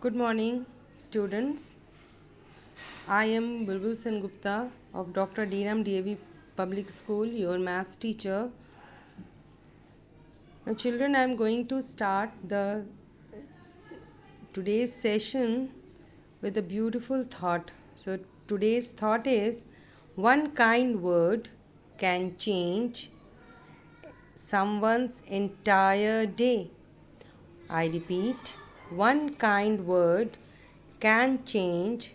Good morning, students. I am Bulbul Sen Gupta of Dr. Deenam DAV Public School, your maths teacher. Now, children, I am going to start the today's session with a beautiful thought. So, today's thought is one kind word can change someone's entire day. I repeat, one kind word can change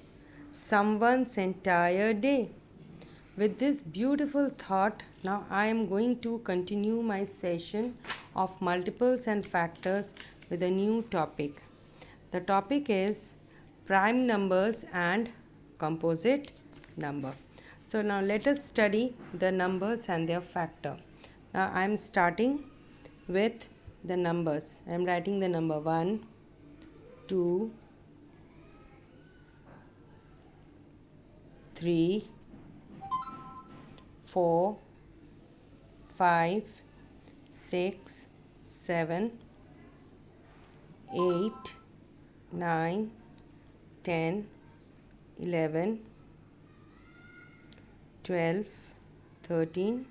someone's entire day. With this beautiful thought, now I am going to continue my session of multiples and factors with a new topic. The topic is prime numbers and composite number. So now let us study the numbers and their factor. Now I am starting with the numbers. I am writing the number 1, 2, 3, 4, 5, 6, 7, 8, 9, 10, 11, 12, 13,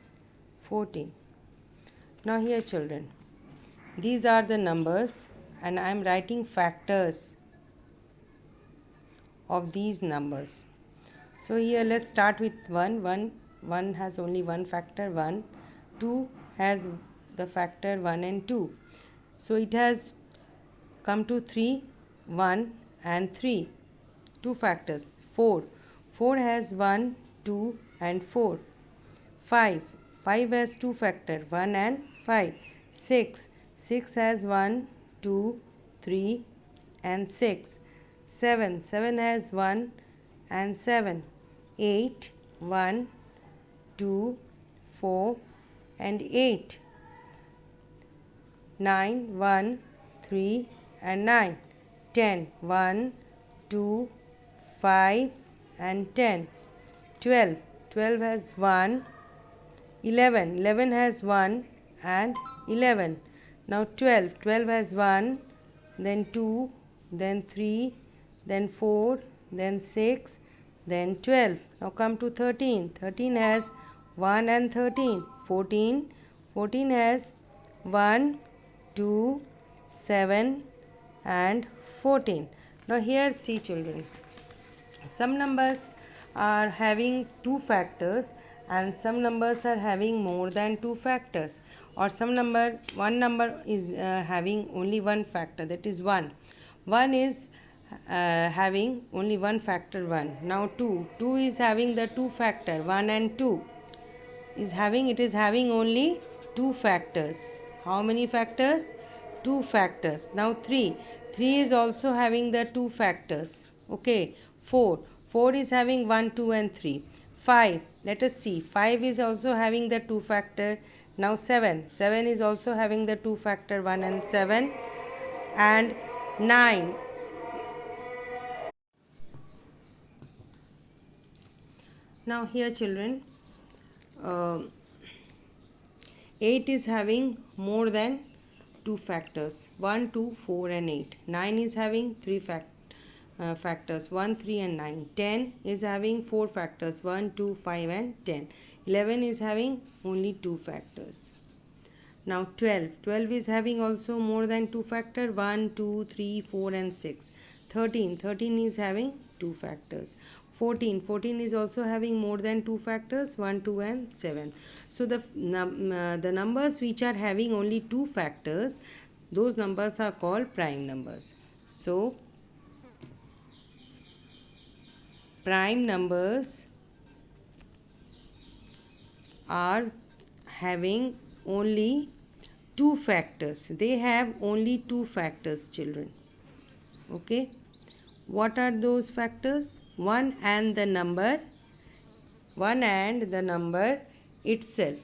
14. Now here children, these are the numbers and I am writing factors of these numbers. So here let's start with 1. 1 has only one factor 1. 2 has the factor 1 and 2. So it has come to 3, 1 and 3. 2 factors. 4. 4 has 1, 2 and 4. 5. 5 has 2 factor 1 and 5. 6. 6 has 1, 2, 3 and 6. 7. 7 has 1 and 7. 8, 1, 2, 4 and 8. 9, 1, 3 and 9. 10, 1, 2, 5 and 10. 12, 12 has 1. 11, 11 has 1 and 11. Now 12, 12 has 1, then 2, then 3, then 4, then 6, then 12. Now come to 13. 13 has 1 and 13. 14. 14 has 1, 2, 7 and 14. Now here see children. Some numbers are having 2 factors and some numbers are having more than 2 factors, or one number is having only one factor, that is 1. 1 is having only one factor 1. Now 2 is having the 2 factor 1 and 2 is having only 2 factors. How many factors? 2 factors. Now 3 is also having the 2 factors. Okay. 4 is having 1, 2 and 3. 5, let us see, 5 is also having the 2 factor. Now 7 is also having the 2 factor 1 and 7. And 9. Now here children, 8 is having more than 2 factors 1, 2, 4 and 8. 9 is having 3 factors 1, 3 and 9. 10 is having 4 factors 1, 2, 5 and 10. 11 is having only 2 factors. Now 12 is having also more than 2 factor 1, 2, 3, 4 and 6. 13 is having 2 factors. 14 is also having more than 2 factors 1, 2 and 7. So the numbers which are having only 2 factors, those numbers are called prime numbers. So prime numbers are having only 2 factors. They have only 2 factors children. Okay. What are those factors? 1 and the number itself.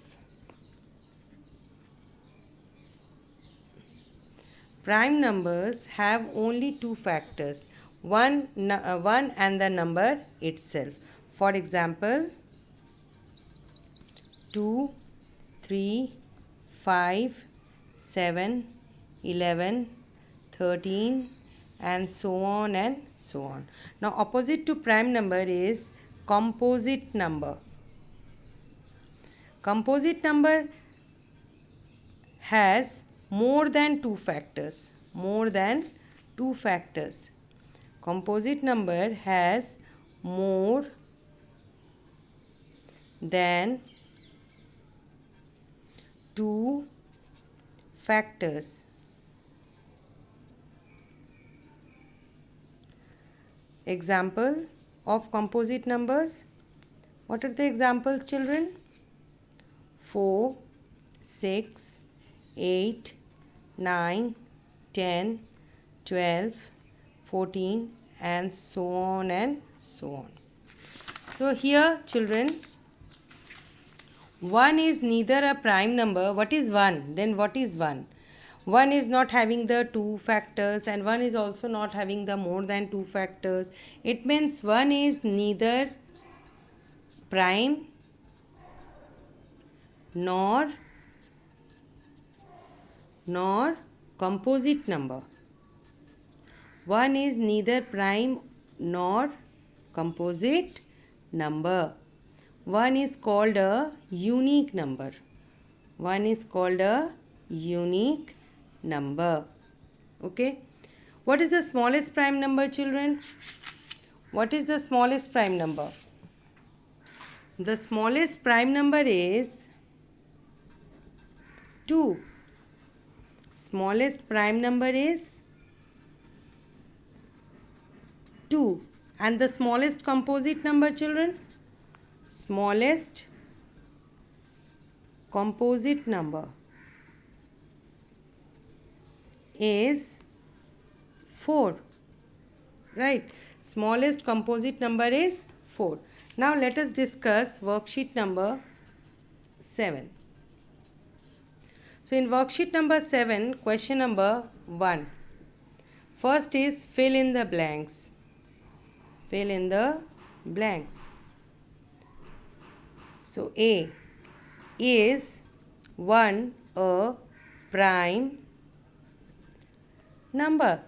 Prime numbers have only 2 factors, one and the number itself. For example, 2, 3, 5, 7, 11, 13, and so on and so on. Now opposite to prime number is composite number. Composite number has more than two factors. More than two factors. Composite number has more than two factors. Example of composite numbers. What are the examples, children? 4, 6, 8, 9, 10, 12, 14 and so on and so on. So here, children, 1 is neither a prime number. What is 1? Then what is 1? 1 is not having the two factors and 1 is also not having the more than two factors. It means 1 is neither prime nor composite number. 1 is neither prime nor composite number. 1 is called a unique number. 1 is called a unique number. Okay. What is the smallest prime number, children? What is the smallest prime number? The smallest prime number is 2. Smallest prime number is 2. And the smallest composite number, children? Smallest composite number is 4. Right. Smallest composite number is 4. Now let us discuss worksheet number 7. So in worksheet number 7, question number 1. First is fill in the blanks. Fill in the blanks. So A, is 1 a prime number?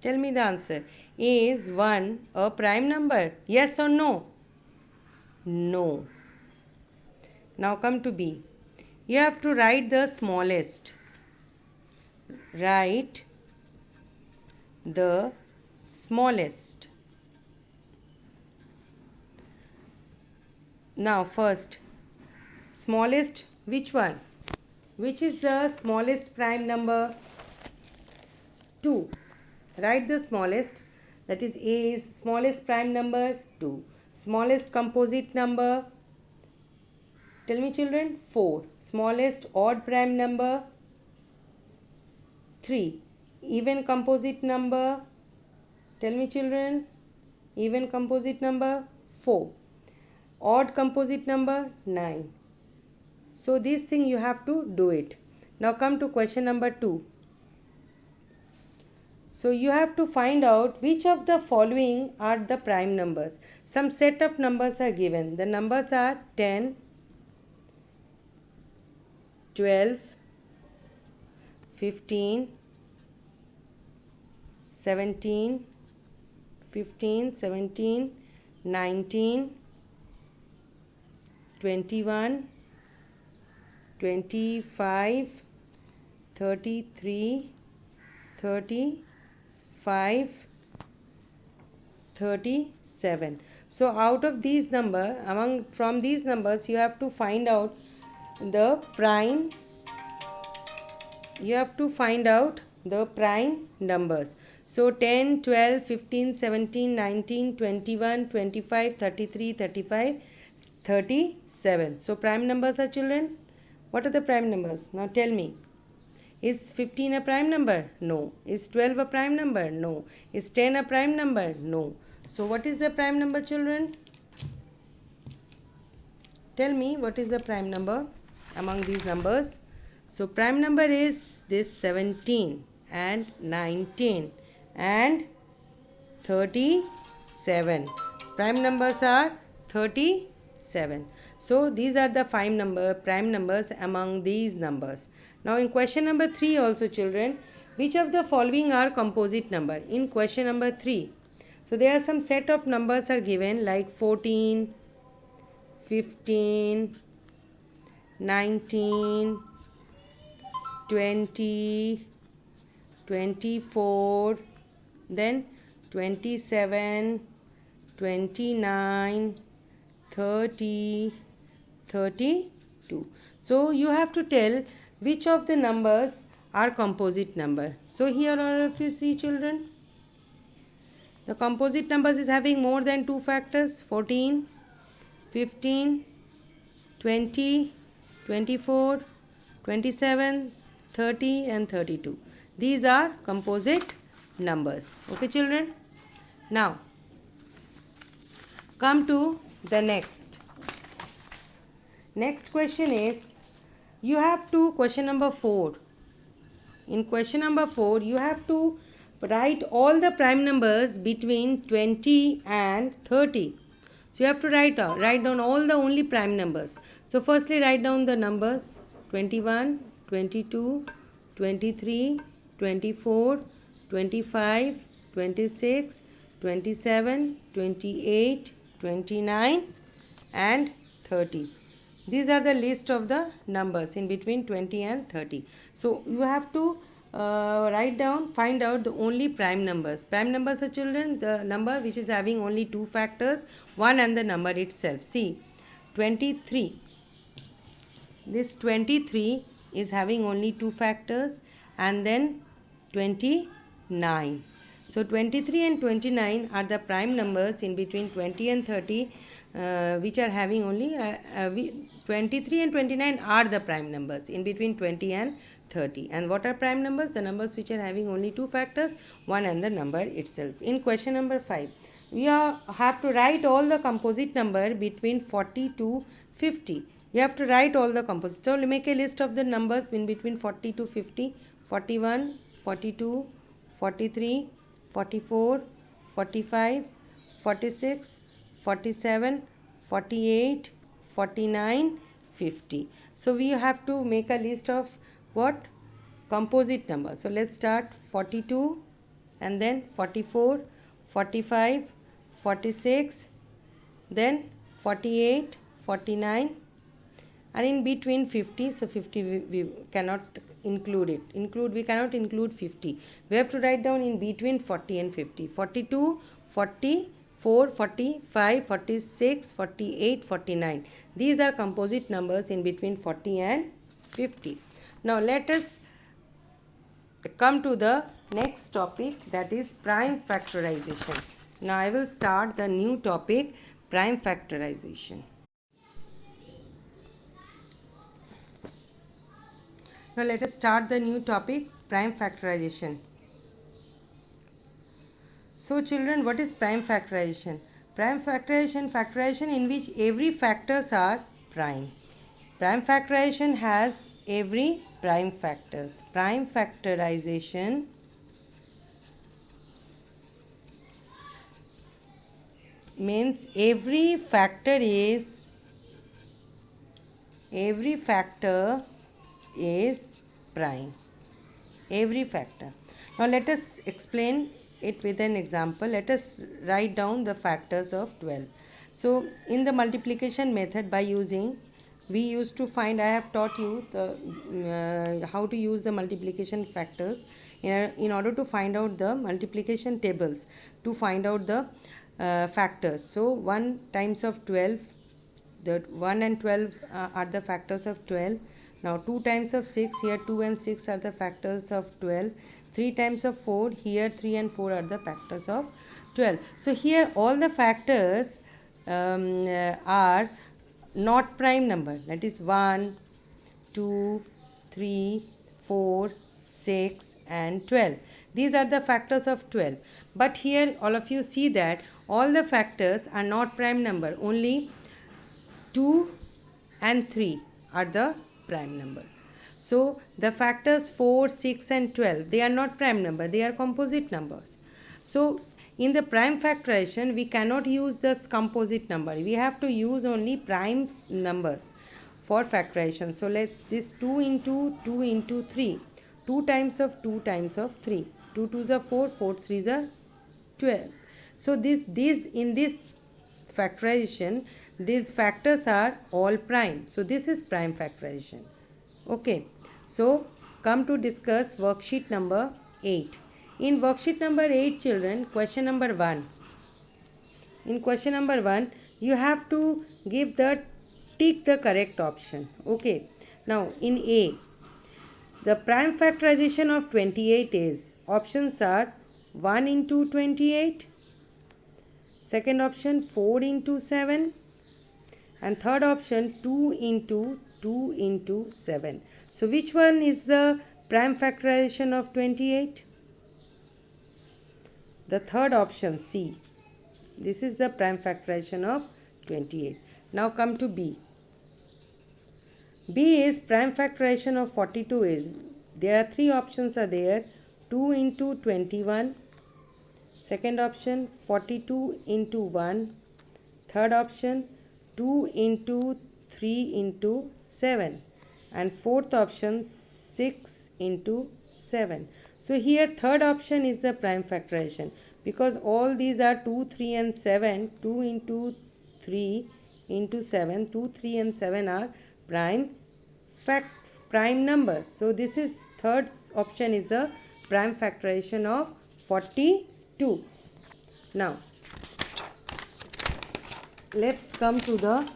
Tell me the answer. Is 1 a prime number? Yes or no? No. Now come to B. You have to write the smallest. Write the smallest. Now first, smallest, which one? Which is the smallest prime number? 2. Write the smallest, that is A is smallest prime number 2. Smallest composite number, tell me children, 4. Smallest odd prime number 3. Even composite number, tell me children, even composite number 4. Odd composite number 9. So this thing you have to do it. Now come to question number 2. So you have to find out which of the following are the prime numbers. Some set of numbers are given. The numbers are 10, 12, 15, 17, 19, 21, 25, 33, 35, 37. So out of these from these numbers you have to find out the prime. You have to find out the prime numbers. So 10, 12, 15, 17, 19, 21, 25, 33, 35, 37. So prime numbers are, children. What are the prime numbers? Now tell me. Is 15 a prime number? No. Is 12 a prime number? No. Is 10 a prime number? No. So what is the prime number, children? Tell me what is the prime number among these numbers. So prime number is this 17 and 19 and 37. Prime numbers are 37. So these are the prime numbers among these numbers. Now in question number 3 also, children, Which of the following are composite number? In question number 3. So there are some set of numbers are given like 14, 15, 19, 20, 24, then 27, 29, 30, 32. So you have to tell which of the numbers are composite number. So here all of you see, children, the composite numbers is having more than two factors: 14, 15, 20, 24, 27, 30 and 32. These are composite numbers. Okay, children. Now come to the next. Next question is, you have to, question number 4. In question number 4, you have to write all the prime numbers between 20 and 30. So you have to write down all the only prime numbers. So firstly write down the numbers 21, 22, 23, 24, 25, 26, 27, 28, 29 and 30. These are the list of the numbers in between 20 and 30. So you have to find out the only prime numbers. Prime numbers are, children, the number which is having only two factors, 1 and the number itself. See, 23. This 23 is having only two factors, and then 29. So 23 and 29 are the prime numbers in between 20 and 30, which are having only 23 and 29 are the prime numbers in between 20 and 30. And what are prime numbers? The numbers which are having only two factors, 1 and the number itself. In question number 5, we have to write all the composite number between 40 to 50. You have to write all the composite. So make a list of the numbers in between 40 to 50. 41, 42, 43, 44, 45, 46, 47, 48, 49, 50. So we have to make a list of what? Composite numbers. So let's start 42 and then 44, 45, 46, then 48, 49 and in between 50. So 50 we cannot include it. We cannot include 50. We have to write down in between 40 and 50. 42, 44, 45, 46, 48, 49. These are composite numbers in between 40 and 50. Now let us come to the next topic, that is prime factorization. Now I will start the new topic, prime factorization. Now let us start the new topic, prime factorization. So children, what is prime factorization? Prime factorization in which every factors are prime. Prime factorization has every prime factors. Prime factorization means every factor is prime. Every factor. Now let us explain it with an example. Let us write down the factors of 12. So in the multiplication method, by using, we used to find, I have taught you the how to use the multiplication factors in order to find out the multiplication tables, to find out the factors. So 1 times of 12, the 1 and 12 are the factors of 12. Now 2 times of 6, here 2 and 6 are the factors of 12. 3 times of 4, here 3 and 4 are the factors of 12. So here all the factors are not prime number, that is 1, 2, 3, 4, 6 and 12. These are the factors of 12. But here all of you see that all the factors are not prime number. Only 2 and 3 are the prime number. So the factors 4, 6 and 12, they are not prime number, they are composite numbers. So in the prime factorization, we cannot use this composite number. We have to use only prime numbers for factorization. So let's, this 2 into 3. 2 times of 2 times of 3. 2 2s are 4, 4 3s are 12. So these in this factorization, these factors are all prime. So this is prime factorization. Okay. So come to discuss worksheet number 8. In worksheet number 8, children, question number 1. In question number 1, you have to tick the correct option. Okay. Now in A, the prime factorization of 28 is, options are 1 into 28, second option 4 into 7, and third option 2 into 2 into 7. So which one is the prime factorization of 28? The third option, C. This is the prime factorization of 28. Now come to B. B is prime factorization of 42 is, there are three options are there, 2 into 21, second option 42 into 1, third option 2 into 3 into 7, and fourth option 6 into 7. So here third option is the prime factorization, because all these are 2, 3 and 7. 2 into 3 into 7, 2, 3 and 7 are prime numbers. So this is third option is the prime factorization of 42. Now let's come to the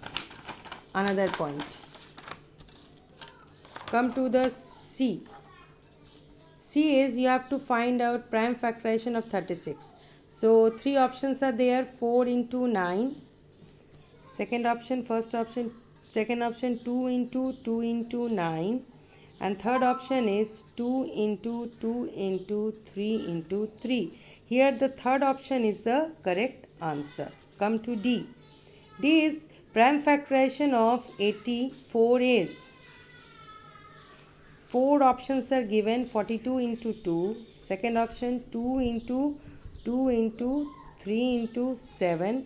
another point. Come to the C. C is, you have to find out prime factorization of 36. So three options are there, 4 into 9, second option, first option, second option 2 into 2 into 9, and third option is 2 into 2 into 3 into 3. Here the third option is the correct answer. Come to D. D is prime factorization of 84 is, four options are given, 42 into 2, second option 2 into 2 into 3 into 7,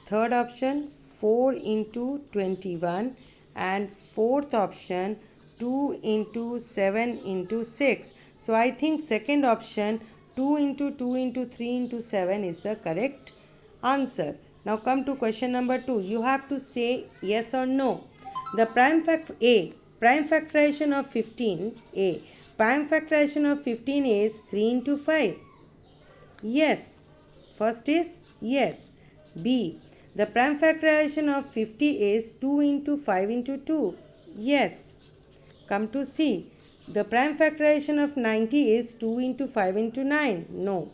third option 4 into 21, and fourth option 2 into 7 into 6. So I think second option 2 into 2 into 3 into 7 is the correct answer. Now come to question number 2. You have to say yes or no. The prime factorization of 15, A. Prime factorization of 15 is 3 into 5. Yes. First is yes. B. The prime factorization of 50 is 2 into 5 into 2. Yes. Come to C. The prime factorization of 90 is 2 into 5 into 9. No.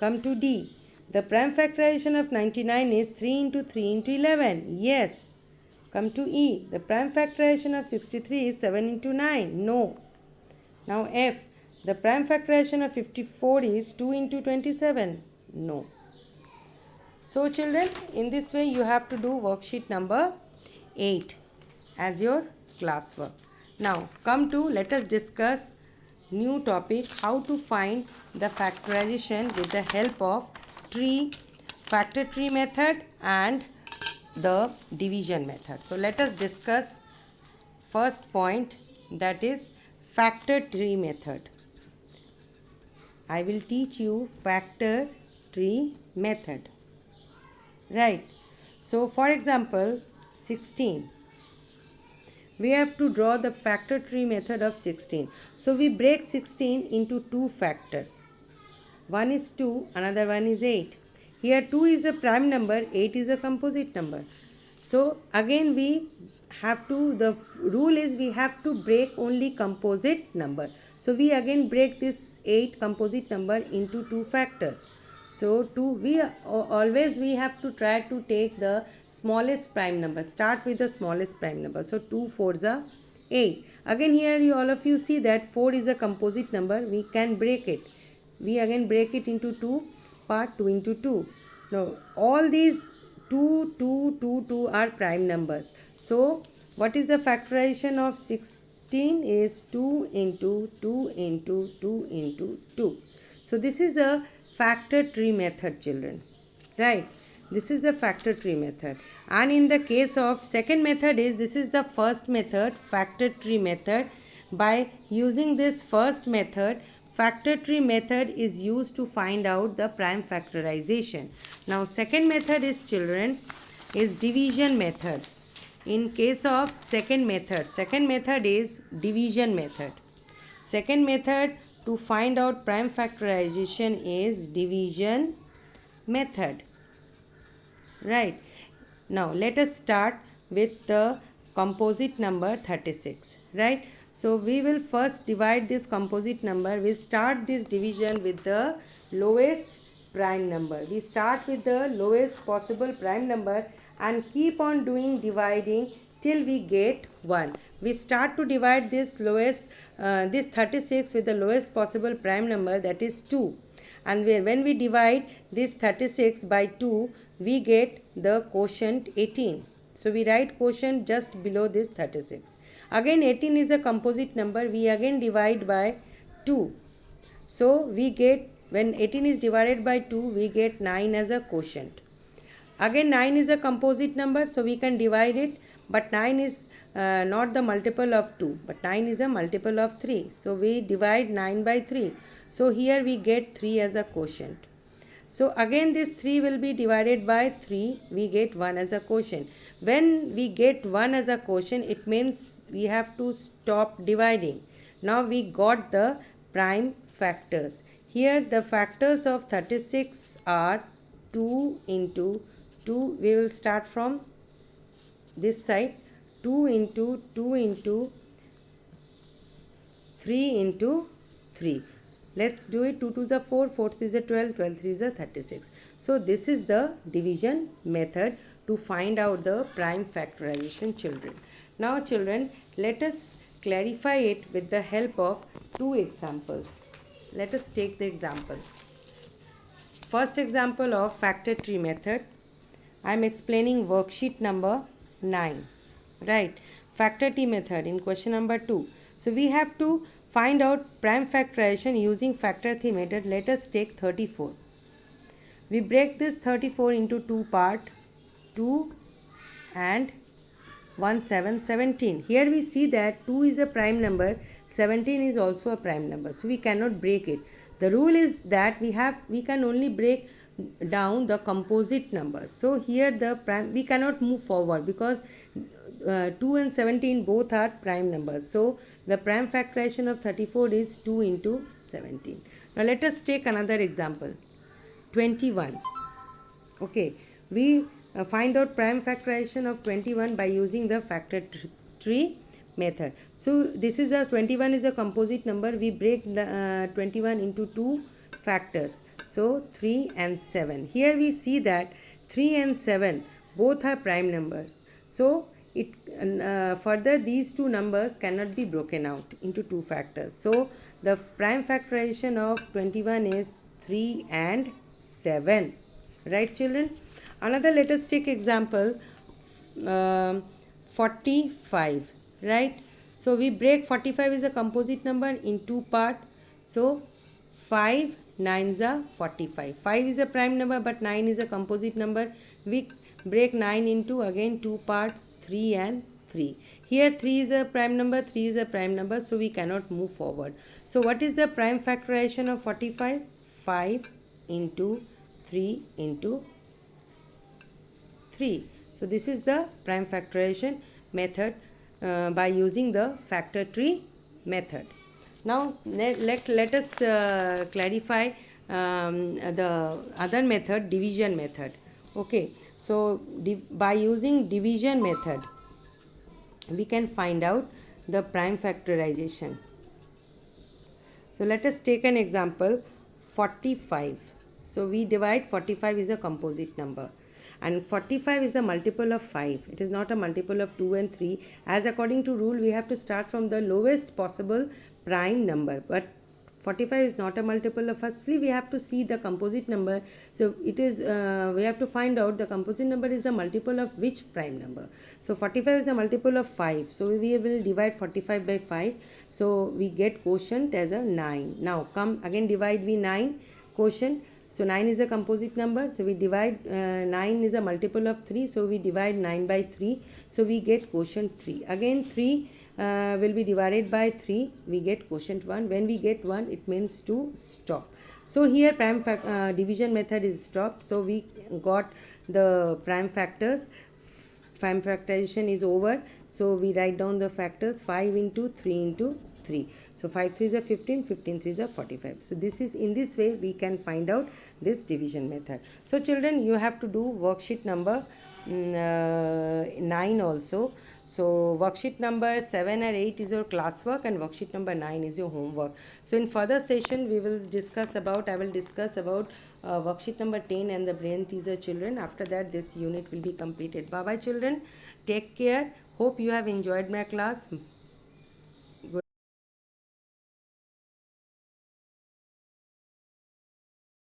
Come to D. The prime factorization of 99 is 3 into 3 into 11. Yes. Come to E. The prime factorization of 63 is 7 into 9. No. Now F. The prime factorization of 54 is 2 into 27. No. So children, in this way you have to do worksheet number 8 as your classwork. Now come to, let us discuss new topic, how to find the factorization with the help of factor tree method and the division method. So let us discuss first point, that is factor tree method. I will teach you factor tree method. Right. So for example 16. We have to draw the factor tree method of 16. So we break 16 into two factor. One is 2, another one is 8. Here 2 is a prime number, 8 is a composite number. So again the rule is we have to break only composite number. So we again break this 8 composite number into two factors. So we have to try to take the smallest prime number. Start with the smallest prime number. So 2 4s are 8. Again here all of you see that 4 is a composite number. We can break it. We again break it into two part, 2 into 2. Now all these 2, 2, 2, 2 are prime numbers. So what is the factorization of 16 is 2 into 2 into 2 into 2. So this is a factor tree method, children. Right. This is the factor tree method. And in the case of second method is, this is the first method, factor tree method. By using this first method, factor tree method is used to find out the prime factorization. Now second method is children is division method. In case of second method is division method. Second method to find out prime factorization is division method. Right. Now let us start with the composite number 36. Right. So we will first divide this composite number. We start this division with the lowest prime number. We start with the lowest possible prime number and keep on doing dividing till we get 1. We start to divide this this 36 with the lowest possible prime number, that is 2. And when we divide this 36 by 2, we get the quotient 18. So we write quotient just below this 36. Again 18 is a composite number. We again divide by 2. So we get, when 18 is divided by 2, we get 9 as a quotient. Again 9 is a composite number, so we can divide it, but 9 is not the multiple of 2, but 9 is a multiple of 3. So we divide 9 by 3. So here we get 3 as a quotient. So again this 3 will be divided by 3, we get 1 as a quotient. When we get 1 as a quotient, it means we have to stop dividing. Now we got the prime factors. Here the factors of 36 are 2 into 2. We will start from this side. 2 into 2 into 3 into 3. Let's do it. 2 2s are 4, 4 3s are 12, 12 3s are 36. So this is the division method to find out the prime factorization, children. Now children, let us clarify it with the help of two examples. Let us take the example. First example of factor tree method. I am explaining worksheet number 9. Right. Factor tree method in question number 2. So we have to find out prime factorization using factor tree method. Let us take 34. We break this 34 into two parts, 2 and 1 7 17. Here we see that 2 is a prime number, 17 is also a prime number, so we cannot break it. The rule is that we can only break down the composite numbers. So here the prime, we cannot move forward because 2 and 17 both are prime numbers. So the prime factorization of 34 is 2 into 17. Now let us take another example. 21. Okay, we find out prime factorization of 21 by using the factor tree method. So this is a 21 is a composite number. We break 21 into two factors. So 3 and 7. Here we see that 3 and 7 both are prime numbers. So it further these two numbers cannot be broken out into two factors. So the prime factorization of 21 is 3 and 7. Right children? Another, let us take example 45. Right? So we break 45 is a composite number in two parts. So 5 9s are 45. 5 is a prime number but 9 is a composite number. We break 9 into again two parts, 3 and 3. Here 3 is a prime number, 3 is a prime number, so we cannot move forward. So what is the prime factorization of 45? 5 into 3 into 3. So this is the prime factorization method by using the factor tree method. Now let us clarify the other method, division method. Okay, so by using division method we can find out the prime factorization. So let us take an example 45. So we divide 45 is a composite number and 45 is the multiple of 5. It is not a multiple of 2 and 3. As according to rule we have to start from the lowest possible prime number, but 45 is not a multiple of, firstly we have to see the composite number. So it is we have to find out the composite number is the multiple of which prime number. So 45 is a multiple of 5, so we will divide 45 by 5, so we get quotient as a 9. Now come again divide we 9 quotient. So 9 is a composite number, so we divide 9 is a multiple of 3, so we divide 9 by 3, so we get quotient 3. Again 3 will be divided by 3. We get quotient 1. When we get 1, it means to stop. So here division method is stopped. So we got the prime factors. Prime factorization is over. So we write down the factors 5 into 3 into 3. So 5 3s are 15, 15 3s are 45. So this is, in this way we can find out this division method. So children, you have to do worksheet number 9 also. So worksheet number 7 and 8 is your classwork, and worksheet number 9 is your homework. So in further session we will discuss about, I will discuss about worksheet number 10 and the brain teaser, children. After that this unit will be completed. Bye bye children. Take care. Hope you have enjoyed my class.